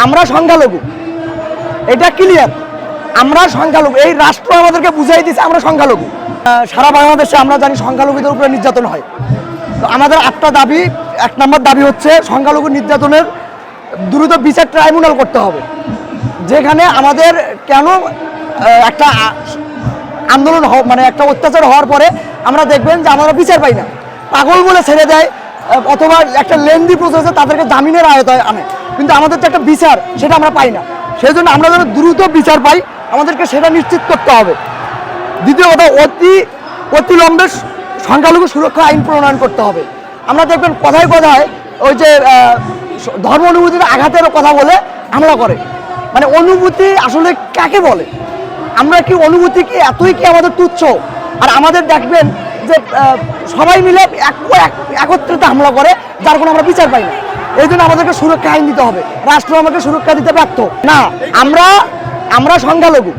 আমরা সংখ্যালঘু, এটা ক্লিয়ার। আমরা সংখ্যালঘু, এই রাষ্ট্র আমাদেরকে বুঝাই দিয়েছে আমরা সংখ্যালঘু। সারা বাংলাদেশে আমরা জানি সংখ্যালঘুদের উপরে নির্যাতন হয়। তো আমাদের 8টা দাবি। 1 নম্বর দাবি হচ্ছে সংখ্যালঘু নির্যাতনের দ্রুত বিচার ট্রাইব্যুনাল করতে হবে। যেখানে আমাদের কেন একটা আন্দোলন মানে একটা অত্যাচার হওয়ার পরে আমরা দেখবেন যে আমরা বিচার পাই না, পাগল বলে ছেড়ে দেয়, অথবা একটা লেন্দি প্রসেসে তাদেরকে জামিনের আয়তায় আনে, কিন্তু আমাদের যে একটা বিচার সেটা আমরা পাই না। সেই জন্য আমরা যেন দ্রুত বিচার পাই, আমাদেরকে সেটা নিশ্চিত করতে হবে। দ্বিতীয় কথা, অতিলম্বে সংখ্যালঘু সুরক্ষা আইন প্রণয়ন করতে হবে। আমরা দেখবেন কথায় কথায় ওই যে ধর্ম অনুভূতির আঘাতের কথা বলে হামলা করে, মানে অনুভূতি আসলে কাকে বলে? আমরা কি অনুভূতি কি এতই কি আমাদের তুচ্ছ? আর আমাদের দেখবেন যে সবাই মিলে একত্রিত হামলা করে, যার কোনো আমরা বিচার পাই না। এই জন্য আমাদেরকে সুরক্ষা আইন দিতে হবে। রাষ্ট্র আমাকে সুরক্ষা দিতে ব্যর্থ না। আমরা সংখ্যালঘু,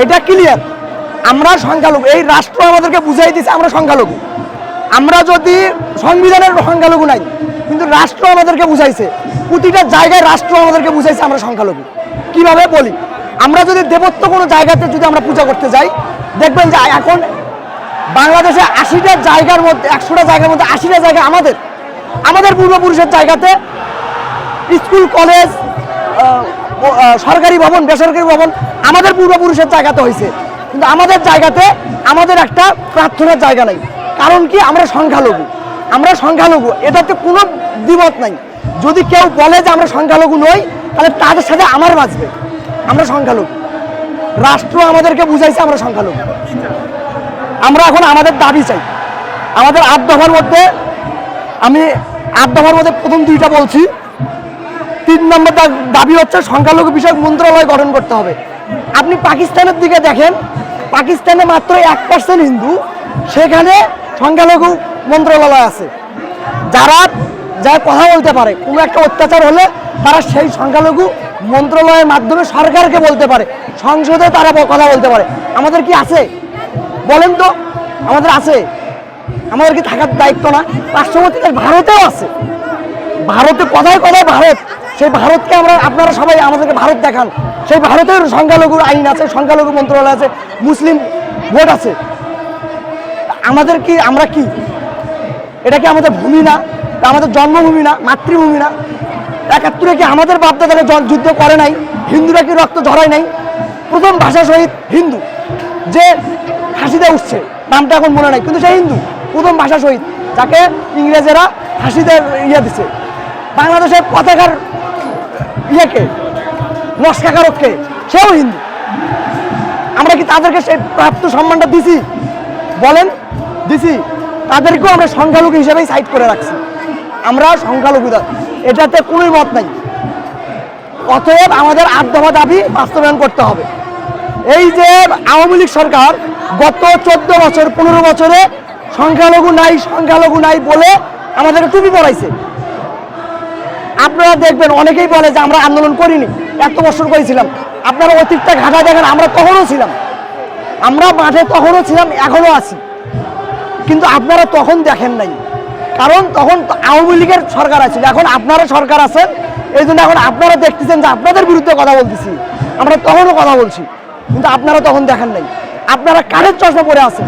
এটা ক্লিয়ার। আমরা সংখ্যালঘু, এই রাষ্ট্র আমাদেরকে বুঝাই দিয়েছে আমরা সংখ্যালঘু। আমরা যদি সংবিধানের সংখ্যালঘু নাই, কিন্তু রাষ্ট্র আমাদেরকে বুঝাইছে, প্রতিটা জায়গায় রাষ্ট্র আমাদেরকে বুঝাইছে আমরা সংখ্যালঘু। কিভাবে বলি, আমরা যদি দেবত্ব কোনো জায়গাতে যদি আমরা পূজা করতে যাই, দেখবেন যে এখন বাংলাদেশে 80টা জায়গার মধ্যে 100টা জায়গার মধ্যে 80টা জায়গা আমাদের পূর্বপুরুষের জায়গাতে। স্কুল, কলেজ, সরকারি ভবন, বেসরকারি ভবন আমাদের পূর্বপুরুষের জায়গাতে হয়েছে, কিন্তু আমাদের জায়গাতে আমাদের একটা প্রার্থনার জায়গা নেই। কারণ কি? আমরা সংখ্যালঘু, এটাতে কোনো দ্বিমত নাই। যদি কেউ বলে যে আমরা সংখ্যালঘু নই, তাহলে তাদের সাথে আমার বাঁচবে। আমরা সংখ্যালঘু, রাষ্ট্র আমাদেরকে বুঝাইছে আমরা সংখ্যালঘু। আমরা এখন আমাদের দাবি চাই। আমাদের 8 দফার মধ্যে আমি 8 দফার মধ্যে প্রথম 2টা বলছি। 3 নম্বর দাবি হচ্ছে সংখ্যালঘু বিষয়ক মন্ত্রণালয় গঠন করতে হবে। আপনি পাকিস্তানের দিকে দেখেন, পাকিস্তানে মাত্র 1% হিন্দু, সেখানে সংখ্যালঘু মন্ত্রণালয় আছে। যারা কথা বলতে পারে, কোনো একটা অত্যাচার হলে তারা সেই সংখ্যালঘু মন্ত্রণালয়ের মাধ্যমে সরকারকে বলতে পারে, সংসদে তারা কথা বলতে পারে। আমাদের কি আছে? বলেন তো, আমাদের আছে? আমাদের কি থাকার দায়িত্ব না? পার্শ্ববর্তী দেশ ভারতেও আছে। ভারতে কথায় কথায় ভারত, সেই ভারতকে আপনারা সবাই আমাদেরকে ভারত দেখান। সেই ভারতের সংখ্যালঘুর আইন আছে, সংখ্যালঘু মন্ত্রণালয় আছে, মুসলিম ভোট আছে। আমরা কি এটা কি আমাদের ভূমি না? আমাদের জন্মভূমি না? মাতৃভূমি না? 71-এ কি আমাদের বাপদাদারা যুদ্ধ করে নাই? হিন্দুরা কি রক্ত ঝরায় নাই? প্রথম ভাষা শহীদ হিন্দু, যে ফাঁসিতে উঠছে, নামটা এখন মনে নাই, কিন্তু সে হিন্দু। প্রথম ভাষা শহীদ, যাকে ইংরেজেরা ফাঁসিতে দিচ্ছে। বাংলাদেশের পতাকার নস্কাকারককে, সেও হিন্দু। আমরা কি তাদেরকে সেই প্রাপ্ত সম্মানটা দিছি? বলেন, দিছি? তাদেরকেও আমরা সংখ্যালঘু হিসেবেই সাইড করে রাখছি। আমরা সংখ্যালঘু, এটাতে কোনোই মত নাই। অতএব আমাদের 8 দফা দাবি বাস্তবায়ন করতে হবে। এই যে আওয়ামী লীগ সরকার গত 14 বছর 15 বছরে সংখ্যালঘু নাই বলে আমাদেরকে টুপি পরাইছে। আপনারা দেখবেন অনেকেই বলে যে আমরা আন্দোলন করিনি, এত বছর করেছিলাম। আপনারা অতীতটা ঘাটা দেখেন, আমরা তখনও ছিলাম, আমরা মাঠে তখনও ছিলাম, এখনও আছি। কিন্তু আপনারা তখন দেখেন নাই, কারণ তখন আওয়ামী লীগের সরকার আছে। এখন আপনারা সরকার আছেন, এই জন্য এখন আপনারা দেখতেছেন যে আপনাদের বিরুদ্ধে কথা বলতেছি। আমরা তখনও কথা বলছি, কিন্তু আপনারা তখন দেখেন নাই। আপনারা কারের চশমা পরে আছেন,